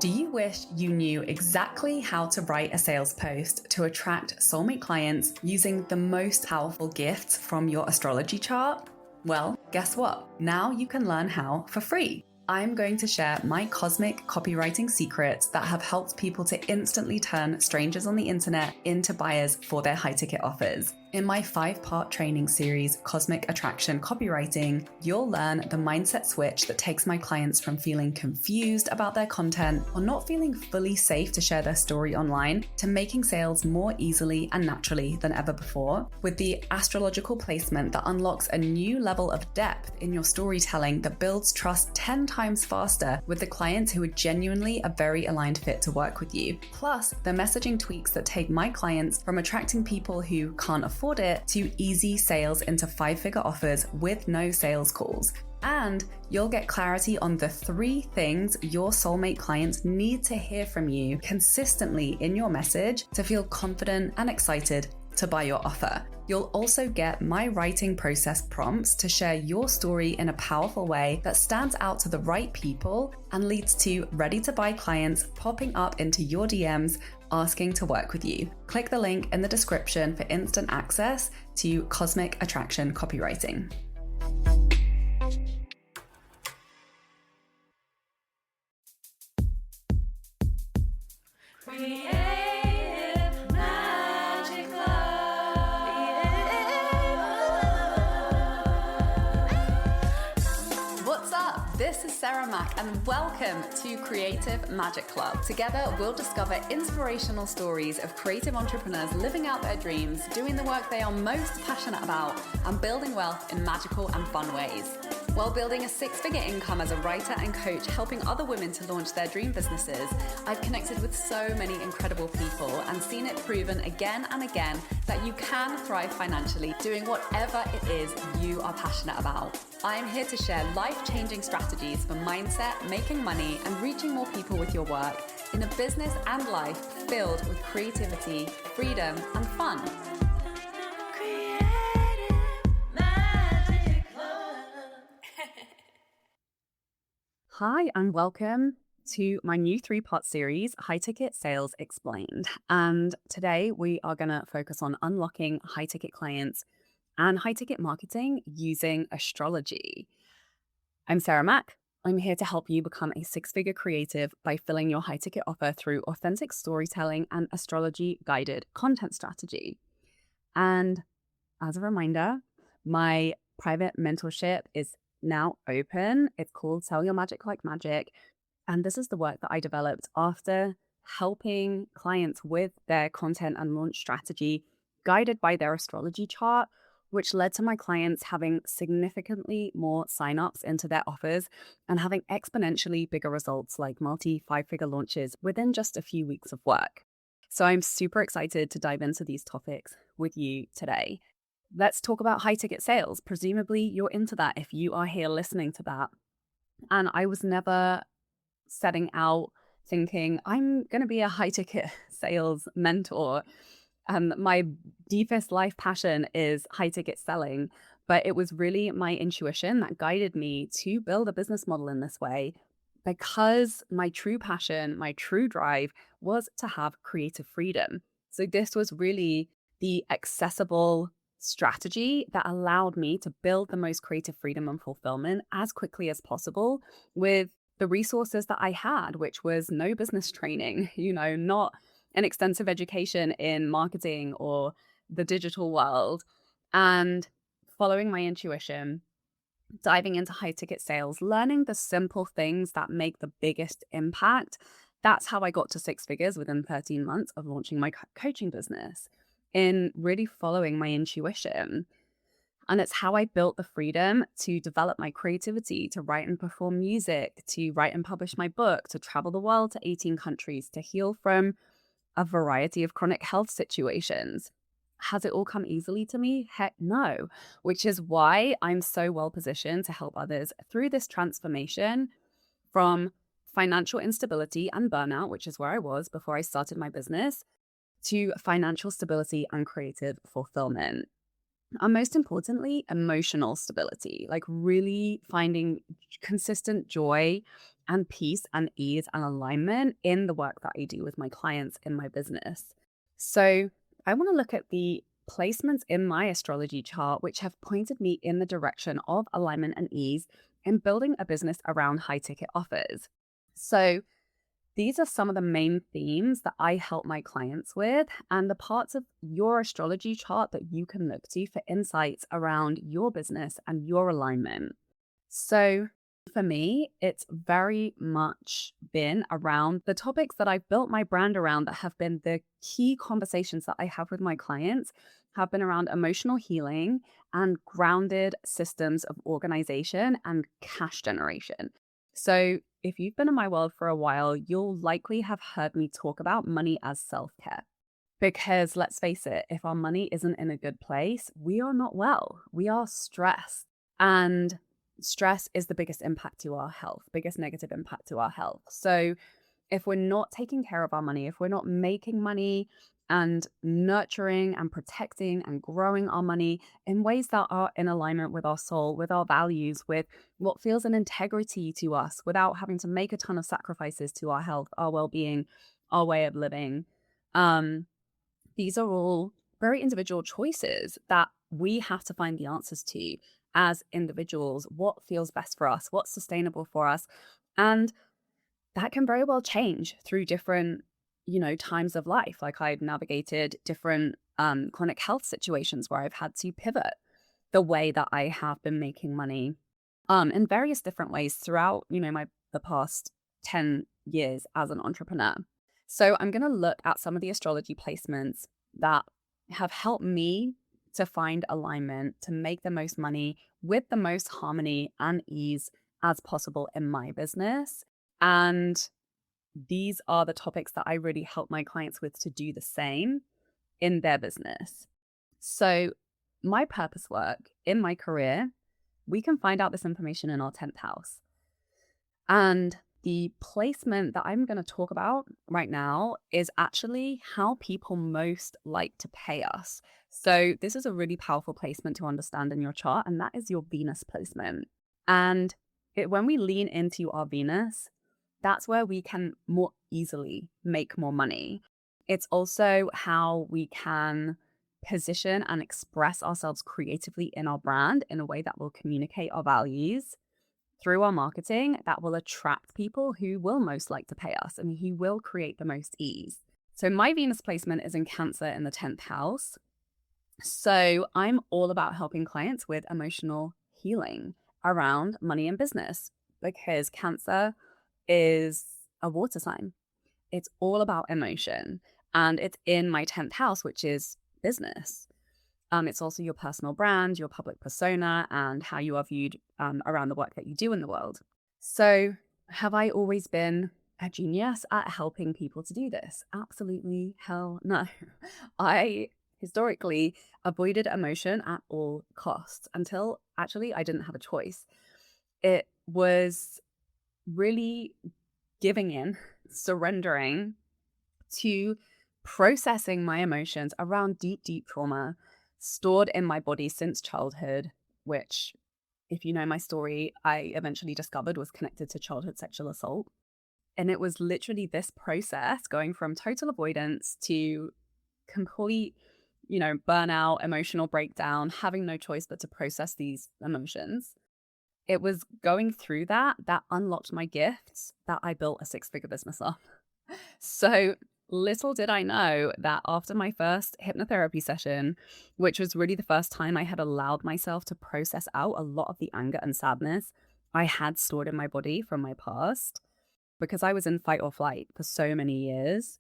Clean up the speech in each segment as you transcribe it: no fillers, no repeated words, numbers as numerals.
Do you wish you knew exactly how to write a sales post to attract soulmate clients using the most powerful gifts from your astrology chart? Well, guess what? Now you can learn how for free. I'm going to share my cosmic copywriting secrets that have helped people to instantly turn strangers on the internet into buyers for their high-ticket offers. In my 5-part training series, Cosmic Attraction Copywriting, you'll learn the mindset switch that takes my clients from feeling confused about their content or not feeling fully safe to share their story online to making sales more easily and naturally than ever before, with the astrological placement that unlocks a new level of depth in your storytelling that builds trust 10 times faster with the clients who are genuinely a very aligned fit to work with you. Plus, the messaging tweaks that take my clients from attracting people who can't afford it to easy sales into 5-figure offers with no sales calls. And you'll get clarity on the 3 things your soulmate clients need to hear from you consistently in your message to feel confident and excited to buy your offer. You'll also get my writing process prompts to share your story in a powerful way that stands out to the right people and leads to ready to buy clients popping up into your DMs asking to work with you. Click the link in the description for instant access to Cosmic Attraction Copywriting. This is Sarah Mack and welcome to Creative Magic Club. Together, we'll discover inspirational stories of creative entrepreneurs living out their dreams, doing the work they are most passionate about, and building wealth in magical and fun ways. While building a 6-figure income as a writer and coach, helping other women to launch their dream businesses, I've connected with so many incredible people and seen it proven again and again that you can thrive financially doing whatever it is you are passionate about. I'm here to share life-changing strategies for mindset, making money, and reaching more people with your work in a business and life filled with creativity, freedom, and fun. Hi, and welcome to my new 3-part series, High Ticket Sales Explained. And today we are going to focus on unlocking high ticket clients and high ticket marketing using astrology. I'm Sarah Mack. I'm here to help you become a 6-figure creative by filling your high ticket offer through authentic storytelling and astrology guided content strategy. And as a reminder, my private mentorship is now open. It's called Sell Your Magic Like Magic. And this is the work that I developed after helping clients with their content and launch strategy guided by their astrology chart, which led to my clients having significantly more signups into their offers and having exponentially bigger results like multi-5-figure launches within just a few weeks of work. So I'm super excited to dive into these topics with you today. Let's talk about high ticket sales. Presumably you're into that if you are here listening to that. And I was never setting out thinking I'm going to be a high ticket sales mentor. My deepest life passion is high ticket selling, but it was really my intuition that guided me to build a business model in this way because my true passion, my true drive was to have creative freedom. So this was really the accessible strategy that allowed me to build the most creative freedom and fulfillment as quickly as possible with the resources that I had, which was no business training, not an extensive education in marketing or the digital world, and following my intuition, diving into high ticket sales, learning the simple things that make the biggest impact. That's how I got to 6 figures within 13 months of launching my coaching business, in really following my intuition. And it's how I built the freedom to develop my creativity, to write and perform music, to write and publish my book, to travel the world to 18 countries, to heal from a variety of chronic health situations. Has it all come easily to me? Heck no, which is why I'm so well positioned to help others through this transformation from financial instability and burnout, which is where I was before I started my business, to financial stability and creative fulfillment. And most importantly, emotional stability, like really finding consistent joy and peace and ease and alignment in the work that I do with my clients in my business. So I want to look at the placements in my astrology chart, which have pointed me in the direction of alignment and ease in building a business around high ticket offers. So these are some of the main themes that I help my clients with, and the parts of your astrology chart that you can look to for insights around your business and your alignment. So, for me, it's very much been around the topics that I've built my brand around that have been the key conversations that I have with my clients, have been around emotional healing and grounded systems of organization and cash generation. So, if you've been in my world for a while, you'll likely have heard me talk about money as self care. Because let's face it, if our money isn't in a good place, we are not well. We are stressed. And stress is the biggest impact to our health, biggest negative impact to our health. So if we're not taking care of our money, if we're not making money and nurturing and protecting and growing our money in ways that are in alignment with our soul, with our values, with what feels an integrity to us, without having to make a ton of sacrifices to our health, our well-being, our way of living, these are all very individual choices that we have to find the answers to as individuals. What feels best for us? What's sustainable for us? And that can very well change through different, times of life. Like I've navigated different chronic health situations where I've had to pivot the way that I have been making money in various different ways throughout, the past 10 years as an entrepreneur. So I'm going to look at some of the astrology placements that have helped me to find alignment, to make the most money with the most harmony and ease as possible in my business. And these are the topics that I really help my clients with to do the same in their business. So my purpose work in my career, we can find out this information in our 10th house. And the placement that I'm going to talk about right now is actually how people most like to pay us. So this is a really powerful placement to understand in your chart, and that is your Venus placement. And when we lean into our Venus, that's where we can more easily make more money. It's also how we can position and express ourselves creatively in our brand in a way that will communicate our values through our marketing that will attract people who will most like to pay us and who will create the most ease. So my Venus placement is in Cancer in the 10th house. So I'm all about helping clients with emotional healing around money and business because Cancer is a water sign. It's all about emotion and it's in my 10th house, which is business. It's also your personal brand, your public persona, and how you are viewed around the work that you do in the world. So have I always been a genius at helping people to do this? Absolutely hell no. I historically avoided emotion at all costs until actually I didn't have a choice. It was really giving in, surrendering to processing my emotions around deep, deep trauma stored in my body since childhood, which, if you know my story, I eventually discovered was connected to childhood sexual assault. And it was literally this process going from total avoidance to complete, burnout, emotional breakdown, having no choice but to process these emotions. It was going through that unlocked my gifts that I built a six-figure business off. So little did I know that after my first hypnotherapy session, which was really the first time I had allowed myself to process out a lot of the anger and sadness I had stored in my body from my past, because I was in fight or flight for so many years,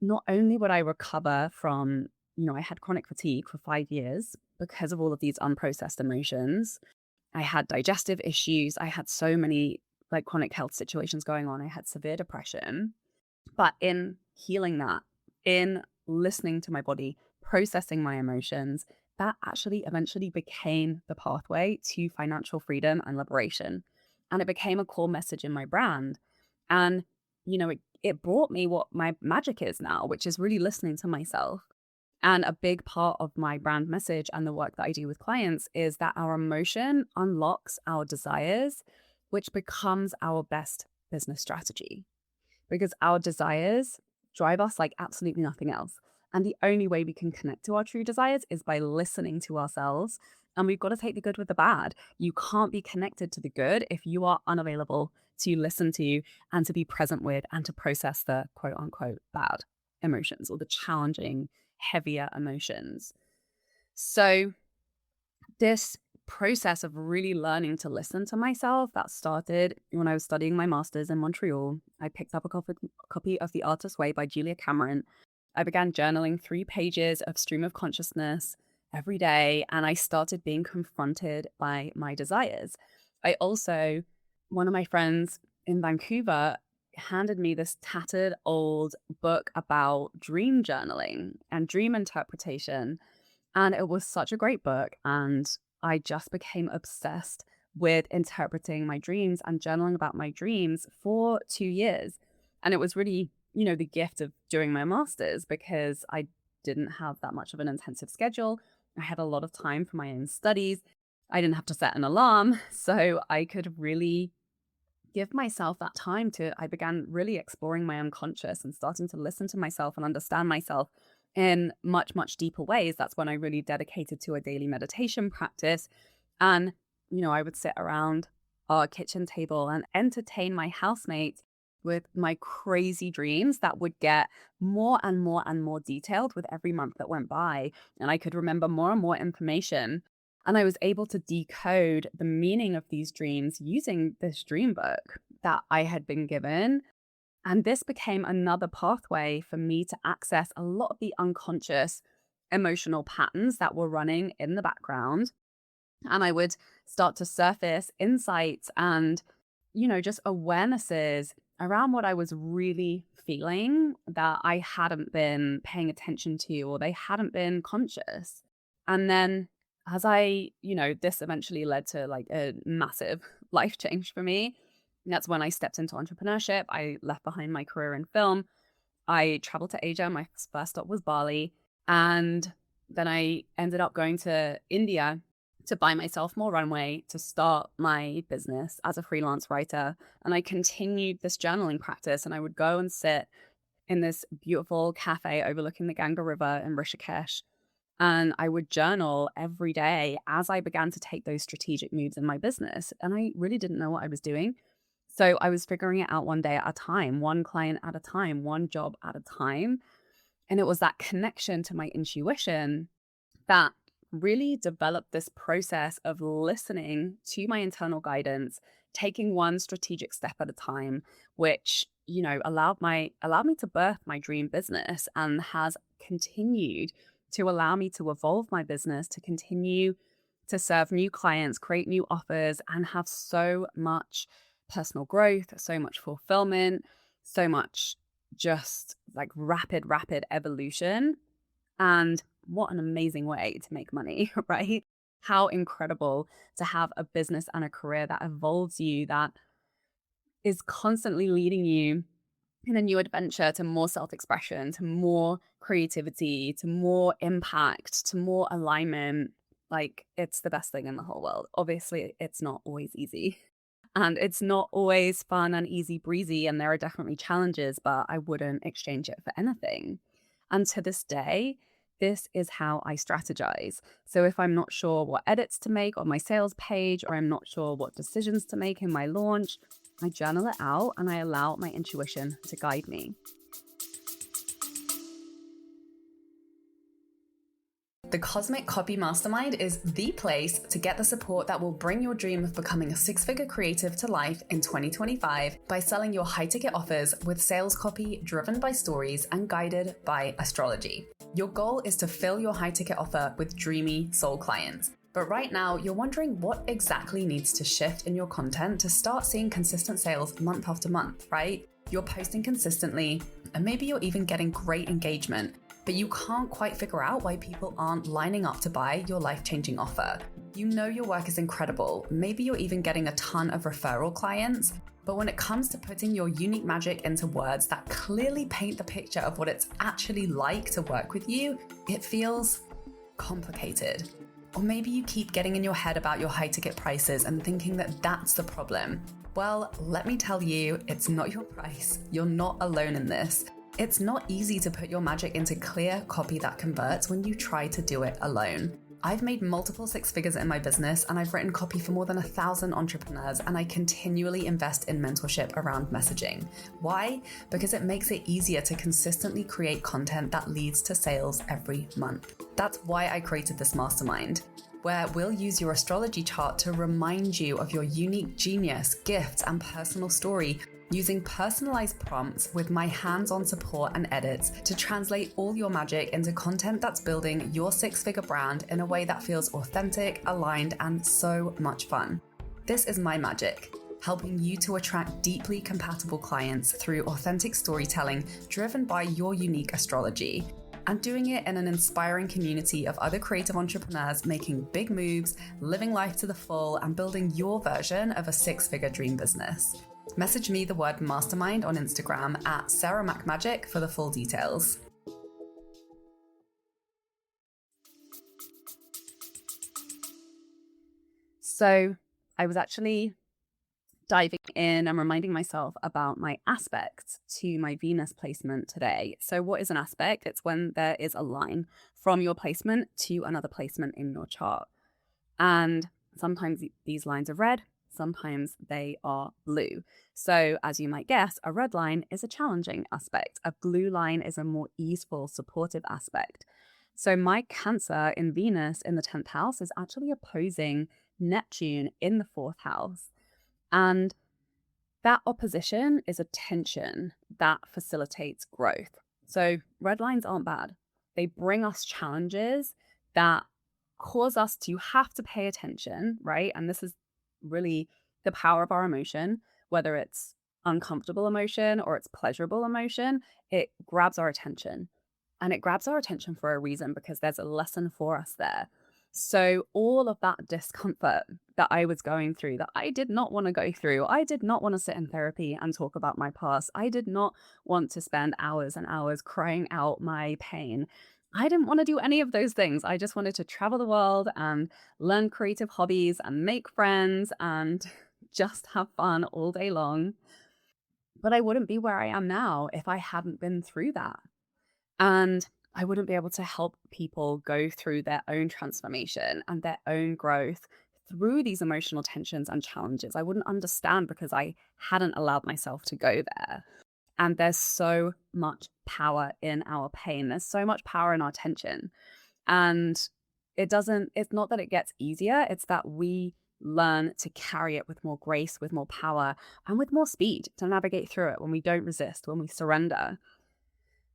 not only would I recover from, I had chronic fatigue for 5 years because of all of these unprocessed emotions. I had digestive issues. I had so many chronic health situations going on. I had severe depression. But in healing that, in listening to my body, processing my emotions, that actually eventually became the pathway to financial freedom and liberation. And it became a core message in my brand. And, it brought me what my magic is now, which is really listening to myself. And a big part of my brand message and the work that I do with clients is that our emotion unlocks our desires, which becomes our best business strategy, because our desires drive us like absolutely nothing else. And the only way we can connect to our true desires is by listening to ourselves. And we've got to take the good with the bad. You can't be connected to the good if you are unavailable to listen to and to be present with and to process the quote unquote bad emotions or the challenging, heavier emotions. So, this process of really learning to listen to myself that started when I was studying my master's in Montreal. I picked up a copy of The Artist's Way by Julia Cameron. I began journaling 3 pages of stream of consciousness every day, and I started being confronted by my desires. One of my friends in Vancouver handed me this tattered old book about dream journaling and dream interpretation. And it was such a great book. And I just became obsessed with interpreting my dreams and journaling about my dreams for 2 years. And it was really, the gift of doing my master's, because I didn't have that much of an intensive schedule. I had a lot of time for my own studies. I didn't have to set an alarm. So I could really give myself that time I began really exploring my unconscious and starting to listen to myself and understand myself in much, much deeper ways. That's when I really dedicated to a daily meditation practice. And, I would sit around our kitchen table and entertain my housemates with my crazy dreams that would get more and more and more detailed with every month that went by. And I could remember more and more information. And I was able to decode the meaning of these dreams using this dream book that I had been given. And this became another pathway for me to access a lot of the unconscious emotional patterns that were running in the background. And I would start to surface insights and, just awarenesses around what I was really feeling that I hadn't been paying attention to, or they hadn't been conscious. And then as this eventually led to like a massive life change for me. And that's when I stepped into entrepreneurship. I left behind my career in film. I traveled to Asia. My first stop was Bali. And then I ended up going to India to buy myself more runway to start my business as a freelance writer. And I continued this journaling practice, and I would go and sit in this beautiful cafe overlooking the Ganga River in Rishikesh. And I would journal every day as I began to take those strategic moves in my business. And I really didn't know what I was doing. So I was figuring it out one day at a time, one client at a time, one job at a time. And it was that connection to my intuition that really developed this process of listening to my internal guidance, taking one strategic step at a time, which, allowed me to birth my dream business and has continued to allow me to evolve my business, to continue to serve new clients, create new offers, and have so much personal growth, so much fulfillment, so much just like rapid evolution. And what an amazing way to make money, right? How incredible to have a business and a career that evolves you, that is constantly leading you in a new adventure to more self-expression, to more creativity, to more impact, to more alignment. Like, it's the best thing in the whole world. Obviously, it's not always easy. And it's not always fun and easy breezy. And there are definitely challenges, but I wouldn't exchange it for anything. And to this day, this is how I strategize. So if I'm not sure what edits to make on my sales page, or I'm not sure what decisions to make in my launch, I journal it out and I allow my intuition to guide me. The Cosmic Copy Mastermind is the place to get the support that will bring your dream of becoming a 6-figure creative to life in 2025 by selling your high-ticket offers with sales copy driven by stories and guided by astrology. Your goal is to fill your high-ticket offer with dreamy soul clients. But right now, you're wondering what exactly needs to shift in your content to start seeing consistent sales month after month, right? You're posting consistently, and maybe you're even getting great engagement, but you can't quite figure out why people aren't lining up to buy your life-changing offer. You know your work is incredible. Maybe you're even getting a ton of referral clients, but when it comes to putting your unique magic into words that clearly paint the picture of what it's actually like to work with you, it feels complicated. Or maybe you keep getting in your head about your high-ticket prices and thinking that that's the problem. Well, let me tell you, it's not your price. You're not alone in this. It's not easy to put your magic into clear copy that converts when you try to do it alone. I've made multiple six figures in my business and I've written copy for more than 1,000 entrepreneurs, and I continually invest in mentorship around messaging. Why? Because it makes it easier to consistently create content that leads to sales every month. That's why I created this mastermind, where we'll use your astrology chart to remind you of your unique genius, gifts, and personal story, using personalized prompts with my hands-on support and edits to translate all your magic into content that's building your six-figure brand in a way that feels authentic, aligned, and so much fun. This is my magic, helping you to attract deeply compatible clients through authentic storytelling driven by your unique astrology, and doing it in an inspiring community of other creative entrepreneurs making big moves, living life to the full, and building your version of a six-figure dream business. Message me the word mastermind on Instagram at SarahMacMagic for the full details. So I was actually diving in and reminding myself about my aspects to my Venus placement today. So what is an aspect? It's when there is a line from your placement to another placement in your chart. And sometimes these lines are red, sometimes they are blue. So as you might guess, a red line is a challenging aspect. A blue line is a more easeful, supportive aspect. So my Cancer in Venus in the 10th house is actually opposing Neptune in the 4th house. And that opposition is a tension that facilitates growth. So red lines aren't bad. They bring us challenges that cause us to have to pay attention, right? And this is really the power of our emotion, whether it's uncomfortable emotion or it's pleasurable emotion, it grabs our attention. And it grabs our attention for a reason, because there's a lesson for us there. So all of that discomfort that I was going through, that I did not want to go through, I did not want to sit in therapy and talk about my past. I did not want to spend hours and hours crying out my pain. I didn't want to do any of those things. I just wanted to travel the world and learn creative hobbies and make friends and just have fun all day long. But I wouldn't be where I am now if I hadn't been through that. And I wouldn't be able to help people go through their own transformation and their own growth through these emotional tensions and challenges. I wouldn't understand because I hadn't allowed myself to go there. And there's so much power in our pain. There's so much power in our tension. And it's not that it gets easier, it's that we learn to carry it with more grace, with more power, and with more speed to navigate through it when we don't resist, when we surrender.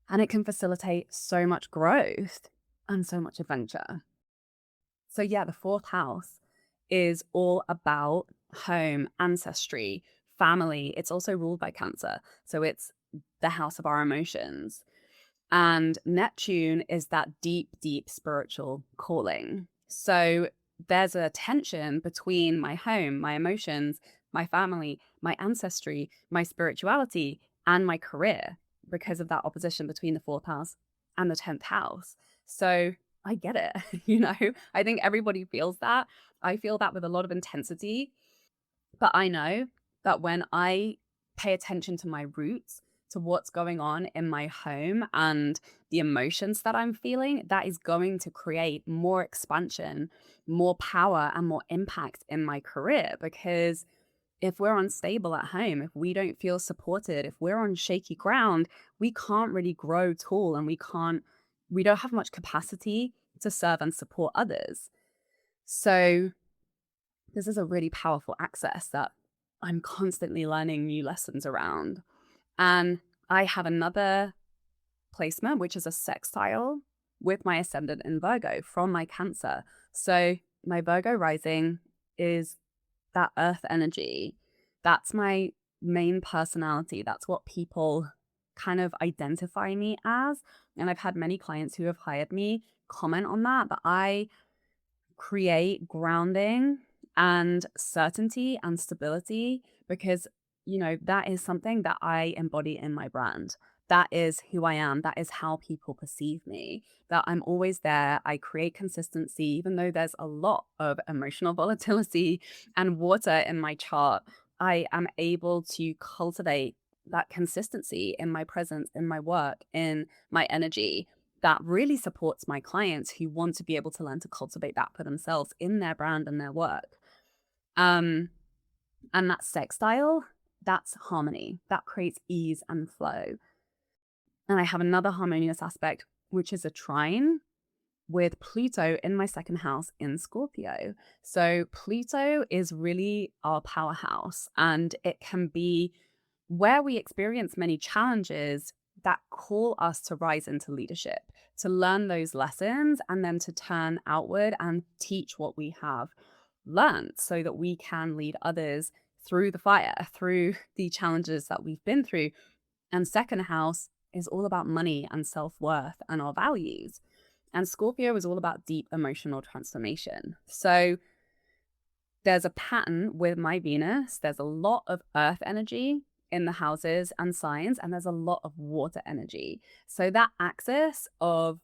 And it can facilitate so much growth and so much adventure. So yeah, the 4th house is all about home, ancestry, family. It's also ruled by Cancer. So it's the house of our emotions. And Neptune is that deep, deep spiritual calling. So there's a tension between my home, my emotions, my family, my ancestry, my spirituality, and my career, because of that opposition between the 4th house and the 10th house. So I get it. I think everybody feels that. I feel that with a lot of intensity, but I know that when I pay attention to my roots, to what's going on in my home and the emotions that I'm feeling, that is going to create more expansion, more power, and more impact in my career. Because if we're unstable at home, if we don't feel supported, if we're on shaky ground, we can't really grow tall, and we don't have much capacity to serve and support others. So this is a really powerful access that I'm constantly learning new lessons around. And I have another placement, which is a sextile with my ascendant in Virgo from my Cancer. So my Virgo rising is that earth energy. That's my main personality. That's what people kind of identify me as. And I've had many clients who have hired me comment on that I create grounding and certainty and stability, because, that is something that I embody in my brand. That is who I am. That is how people perceive me, that I'm always there. I create consistency, even though there's a lot of emotional volatility and water in my chart. I am able to cultivate that consistency in my presence, in my work, in my energy that really supports my clients who want to be able to learn to cultivate that for themselves in their brand and their work. Um, and that sex style, that's harmony. That creates ease and flow. And I have another harmonious aspect, which is a trine with Pluto in my second house in Scorpio. So Pluto is really our powerhouse, and it can be where we experience many challenges that call us to rise into leadership, to learn those lessons, and then to turn outward and teach what we have learned so that we can lead others through the fire, through the challenges that we've been through. And second house is all about money and self-worth and our values. And Scorpio is all about deep emotional transformation. So there's a pattern with my Venus. There's a lot of earth energy in the houses and signs, and there's a lot of water energy. So that axis of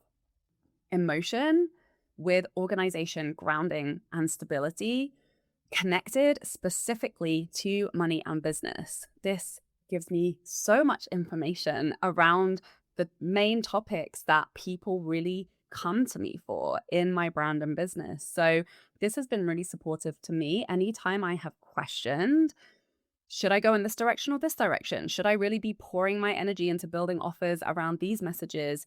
emotion with organization, grounding, and stability connected specifically to money and business. This gives me so much information around the main topics that people really come to me for in my brand and business. So this has been really supportive to me. Anytime I have questioned, should I go in this direction or this direction? Should I really be pouring my energy into building offers around these messages?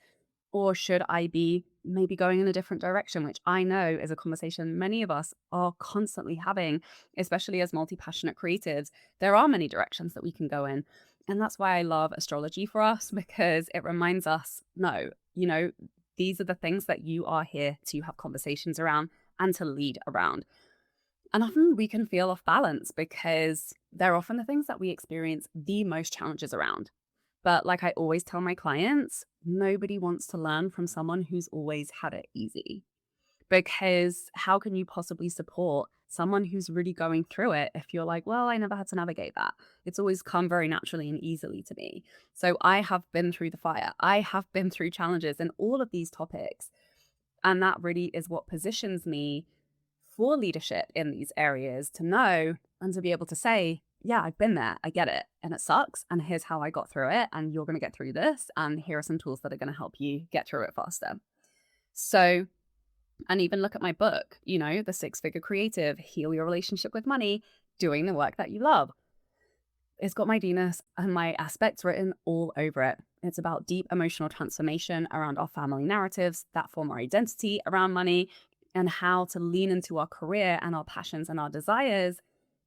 Or should I be maybe going in a different direction, which I know is a conversation many of us are constantly having, especially as multi-passionate creatives. There are many directions that we can go in. And that's why I love astrology for us, because it reminds us, no, these are the things that you are here to have conversations around and to lead around. And often we can feel off balance because they're often the things that we experience the most challenges around. But like I always tell my clients, nobody wants to learn from someone who's always had it easy. Because how can you possibly support someone who's really going through it if you're like, well, I never had to navigate that. It's always come very naturally and easily to me. So I have been through the fire. I have been through challenges in all of these topics. And that really is what positions me for leadership in these areas, to know and to be able to say, yeah, I've been there. I get it. And it sucks. And here's how I got through it. And you're going to get through this. And here are some tools that are going to help you get through it faster. So, and even look at my book, The Six-Figure Creative, Heal Your Relationship with Money, Doing the Work That You Love. It's got my Venus and my aspects written all over it. It's about deep emotional transformation around our family narratives that form our identity around money, and how to lean into our career and our passions and our desires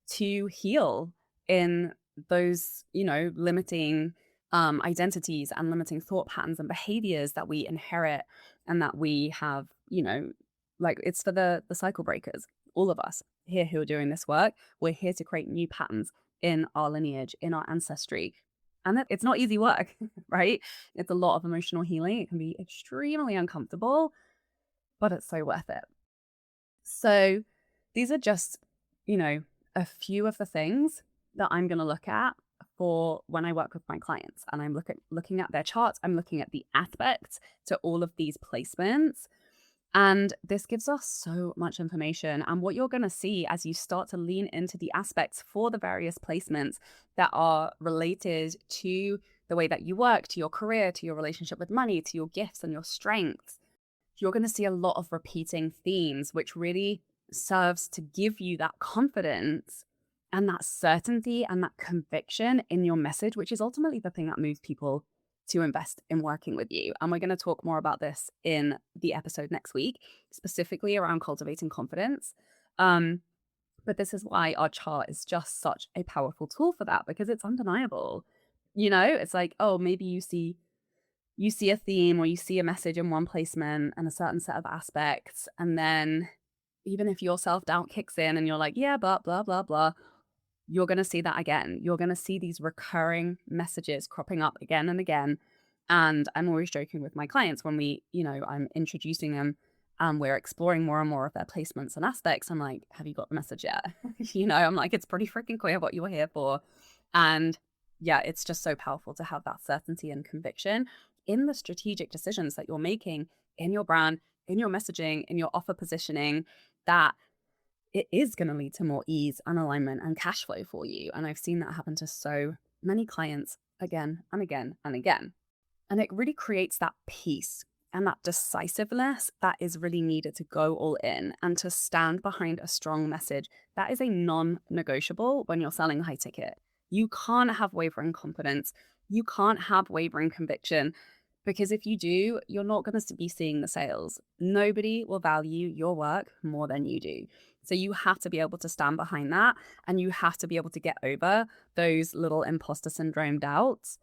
to heal in those, limiting identities and limiting thought patterns and behaviors that we inherit and that we have, like it's for the cycle breakers, all of us here who are doing this work. We're here to create new patterns in our lineage, in our ancestry. And it's not easy work, right? It's a lot of emotional healing. It can be extremely uncomfortable, but it's so worth it. So these are just, a few of the things that I'm going to look at for when I work with my clients. And I'm looking at their charts. I'm looking at the aspects to all of these placements. And this gives us so much information. And what you're going to see as you start to lean into the aspects for the various placements that are related to the way that you work, to your career, to your relationship with money, to your gifts and your strengths, you're going to see a lot of repeating themes, which really serves to give you that confidence and that certainty and that conviction in your message, which is ultimately the thing that moves people to invest in working with you. And we're going to talk more about this in the episode next week, specifically around cultivating confidence. But this is why our chart is just such a powerful tool for that, because it's undeniable. It's like, oh, maybe you see a theme or you see a message in one placement and a certain set of aspects. And then even if your self-doubt kicks in and you're like, yeah, but blah, blah, blah, you're going to see that again. You're going to see these recurring messages cropping up again and again. And I'm always joking with my clients when I'm introducing them and we're exploring more and more of their placements and aspects. I'm like, have you got the message yet? I'm like, it's pretty freaking clear what you were here for. And yeah, it's just so powerful to have that certainty and conviction in the strategic decisions that you're making in your brand, in your messaging, in your offer positioning, that it is going to lead to more ease and alignment and cash flow for you. And I've seen that happen to so many clients again and again and again. And it really creates that peace and that decisiveness that is really needed to go all in and to stand behind a strong message. That is a non-negotiable when you're selling high ticket. You can't have wavering confidence. You can't have wavering conviction, because if you do, you're not going to be seeing the sales. Nobody will value your work more than you do. So you have to be able to stand behind that, and you have to be able to get over those little imposter syndrome doubts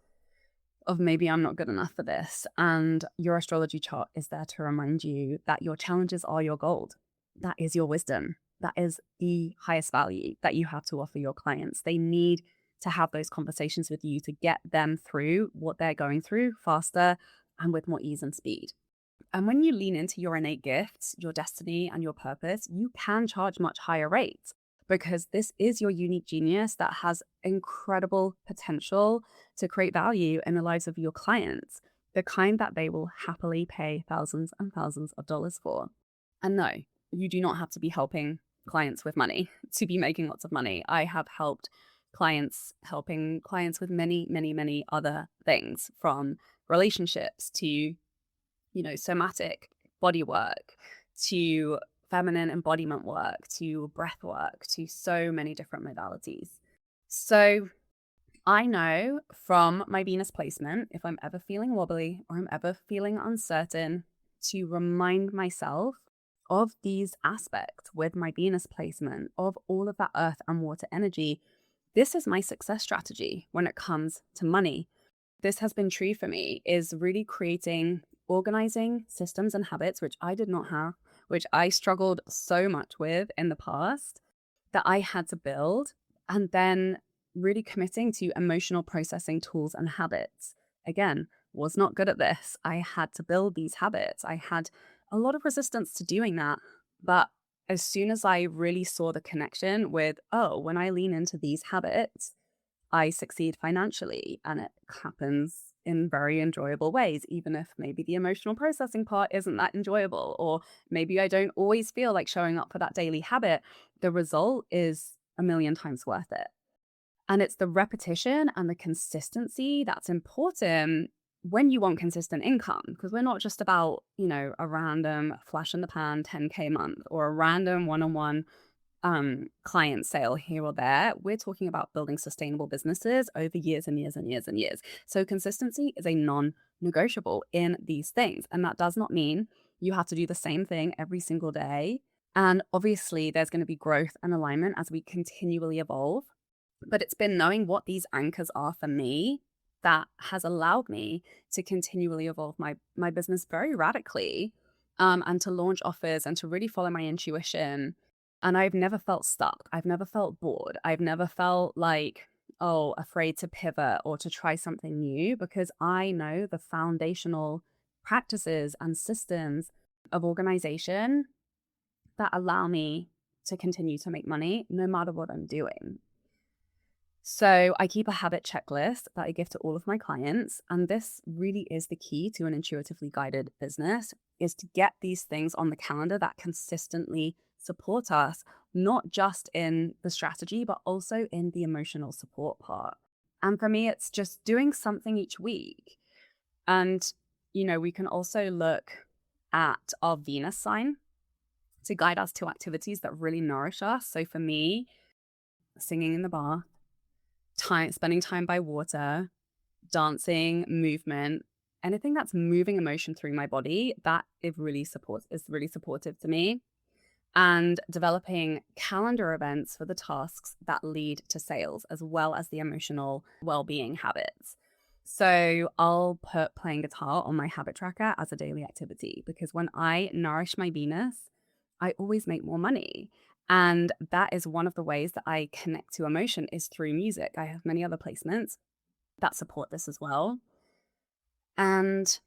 of maybe I'm not good enough for this. And your astrology chart is there to remind you that your challenges are your gold. That is your wisdom. That is the highest value that you have to offer your clients. They need to have those conversations with you to get them through what they're going through faster and with more ease and speed. And when you lean into your innate gifts, your destiny, and your purpose, you can charge much higher rates, because this is your unique genius that has incredible potential to create value in the lives of your clients, the kind that they will happily pay thousands and thousands of dollars for. And no, you do not have to be helping clients with money to be making lots of money. I have helped helping clients with many, many, many other things, from relationships to, somatic body work, to feminine embodiment work, to breath work, to so many different modalities. So I know from my Venus placement, if I'm ever feeling wobbly or I'm ever feeling uncertain, to remind myself of these aspects with my Venus placement, of all of that earth and water energy. This is my success strategy when it comes to money. This has been true for me, is really organizing systems and habits, which I did not have, which I struggled so much with in the past, that I had to build, and then really committing to emotional processing tools and habits. Again, was not good at this. I had to build these habits. I had a lot of resistance to doing that. But as soon as I really saw the connection with, oh, when I lean into these habits, I succeed financially, and it happens in very enjoyable ways, even if maybe the emotional processing part isn't that enjoyable, or maybe I don't always feel like showing up for that daily habit. The result is a million times worth it. And it's the repetition and the consistency that's important when you want consistent income, because we're not just about, a random flash in the pan 10K month or a random one-on-one client sale here or there. We're talking about building sustainable businesses over years and years and years and years. So consistency is a non-negotiable in these things. And that does not mean you have to do the same thing every single day. And obviously there's going to be growth and alignment as we continually evolve. But it's been knowing what these anchors are for me that has allowed me to continually evolve my business very radically, and to launch offers and to really follow my intuition. And I've never felt stuck. I've never felt bored. I've never felt like, afraid to pivot or to try something new, because I know the foundational practices and systems of organization that allow me to continue to make money no matter what I'm doing. So I keep a habit checklist that I give to all of my clients. And this really is the key to an intuitively guided business, is to get these things on the calendar that consistently support us, not just in the strategy, but also in the emotional support part. And for me, it's just doing something each week. And, we can also look at our Venus sign to guide us to activities that really nourish us. So for me, singing in the bath, spending time by water, dancing, movement, anything that's moving emotion through my body, that is really supportive to me. And developing calendar events for the tasks that lead to sales, as well as the emotional well-being habits. So I'll put playing guitar on my habit tracker as a daily activity, because when I nourish my Venus, I always make more money. And that is one of the ways that I connect to emotion, is through music. I have many other placements that support this as well. And,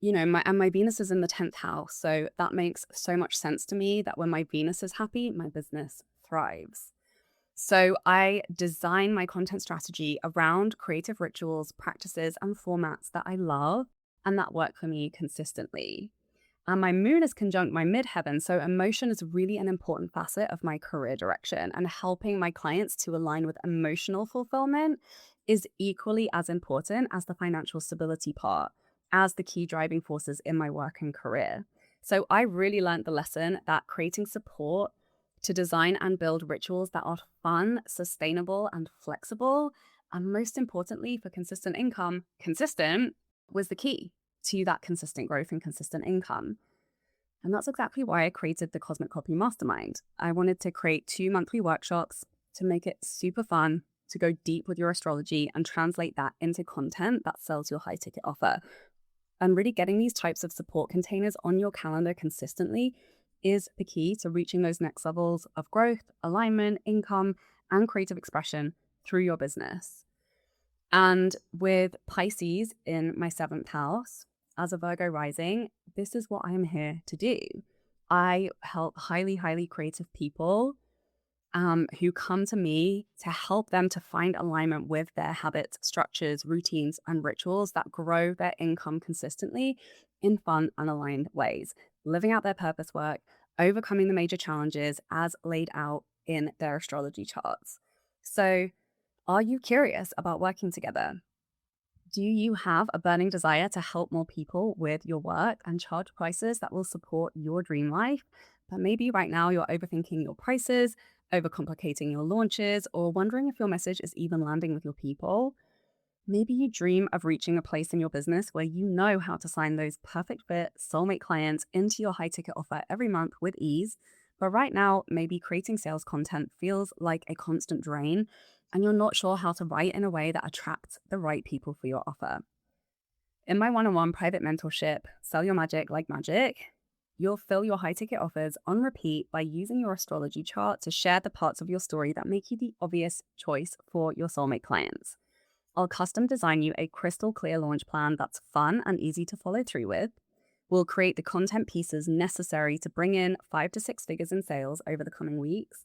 my Venus is in the 10th house. So that makes so much sense to me that when my Venus is happy, my business thrives. So I design my content strategy around creative rituals, practices, and formats that I love and that work for me consistently. And my moon is conjunct my midheaven. So emotion is really an important facet of my career direction, and helping my clients to align with emotional fulfillment is equally as important as the financial stability part, as the key driving forces in my work and career. So I really learned the lesson that creating support to design and build rituals that are fun, sustainable, and flexible, and most importantly, for consistent income, consistent was the key to that consistent growth and consistent income. And that's exactly why I created the Cosmic Copy Mastermind. I wanted to create 2 monthly workshops to make it super fun, to go deep with your astrology and translate that into content that sells your high ticket offer. And really getting these types of support containers on your calendar consistently is the key to reaching those next levels of growth, alignment, income, and creative expression through your business. And with Pisces in my 7th house, as a Virgo rising, this is what I am here to do. I help highly, highly creative people who come to me to help them to find alignment with their habits, structures, routines, and rituals that grow their income consistently in fun and aligned ways, living out their purpose work, overcoming the major challenges as laid out in their astrology charts. So, are you curious about working together? Do you have a burning desire to help more people with your work and charge prices that will support your dream life? But maybe right now you're overthinking your prices, overcomplicating your launches, or wondering if your message is even landing with your people. Maybe you dream of reaching a place in your business where you know how to sign those perfect fit soulmate clients into your high ticket offer every month with ease. But right now, maybe creating sales content feels like a constant drain, and you're not sure how to write in a way that attracts the right people for your offer. In my one-on-one private mentorship, Sell Your Magic Like Magic, you'll fill your high ticket offers on repeat by using your astrology chart to share the parts of your story that make you the obvious choice for your soulmate clients. I'll custom design you a crystal clear launch plan that's fun and easy to follow through with. We'll create the content pieces necessary to bring in 5 to 6 figures in sales over the coming weeks.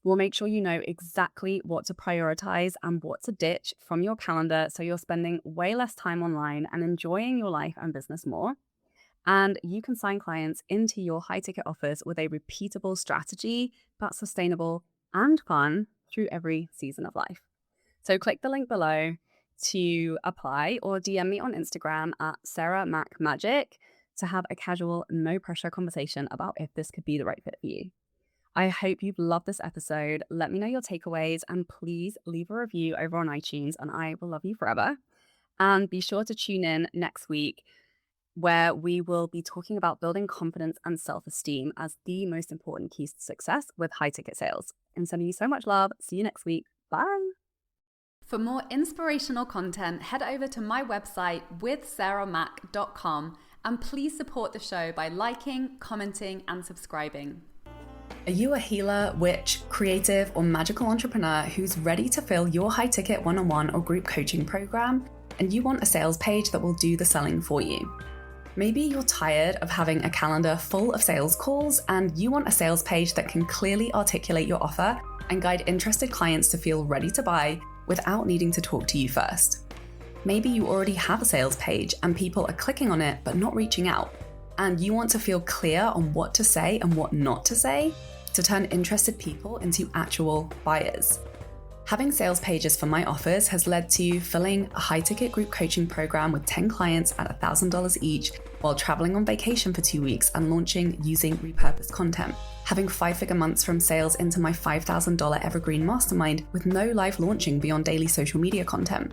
We'll make sure you know exactly what to prioritize and what to ditch from your calendar so you're spending way less time online and enjoying your life and business more. And you can sign clients into your high ticket offers with a repeatable strategy that's sustainable and fun through every season of life. So click the link below to apply, or DM me on Instagram at SarahMacMagic to have a casual, no pressure conversation about if this could be the right fit for you. I hope you've loved this episode. Let me know your takeaways, and please leave a review over on iTunes, and I will love you forever. And be sure to tune in next week, where we will be talking about building confidence and self-esteem as the most important keys to success with high ticket sales. I'm sending you so much love. See you next week. Bye. For more inspirational content, head over to my website withsarahmac.com, and please support the show by liking, commenting, and subscribing. Are you a healer, witch, creative, or magical entrepreneur who's ready to fill your high ticket one-on-one or group coaching program, and you want a sales page that will do the selling for you? Maybe you're tired of having a calendar full of sales calls, and you want a sales page that can clearly articulate your offer and guide interested clients to feel ready to buy without needing to talk to you first. Maybe you already have a sales page and people are clicking on it but not reaching out, and you want to feel clear on what to say and what not to say to turn interested people into actual buyers. Having sales pages for my offers has led to filling a high-ticket group coaching program with 10 clients at $1,000 each while traveling on vacation for 2 weeks and launching using repurposed content. Having 5-figure months from sales into my $5,000 evergreen mastermind with no live launching beyond daily social media content.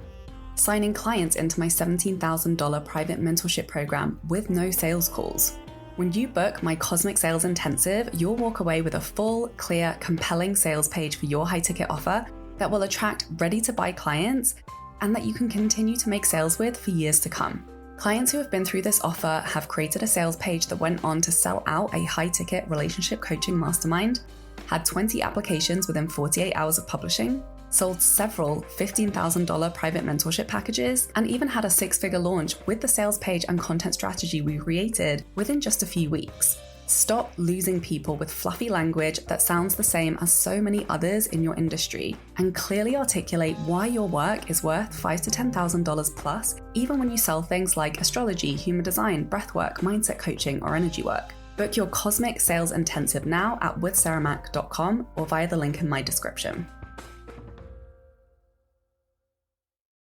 Signing clients into my $17,000 private mentorship program with no sales calls. When you book my Cosmic Sales Intensive, you'll walk away with a full, clear, compelling sales page for your high-ticket offer that will attract ready-to-buy clients and that you can continue to make sales with for years to come. Clients who have been through this offer have created a sales page that went on to sell out a high-ticket relationship coaching mastermind, had 20 applications within 48 hours of publishing, sold several $15,000 private mentorship packages, and even had a 6-figure launch with the sales page and content strategy we created within just a few weeks. Stop losing people with fluffy language that sounds the same as so many others in your industry, and clearly articulate why your work is worth $5,000 to $10,000 plus, even when you sell things like astrology, human design, breathwork, mindset coaching, or energy work. Book your Cosmic Sales Intensive now at withsarahmac.com or via the link in my description.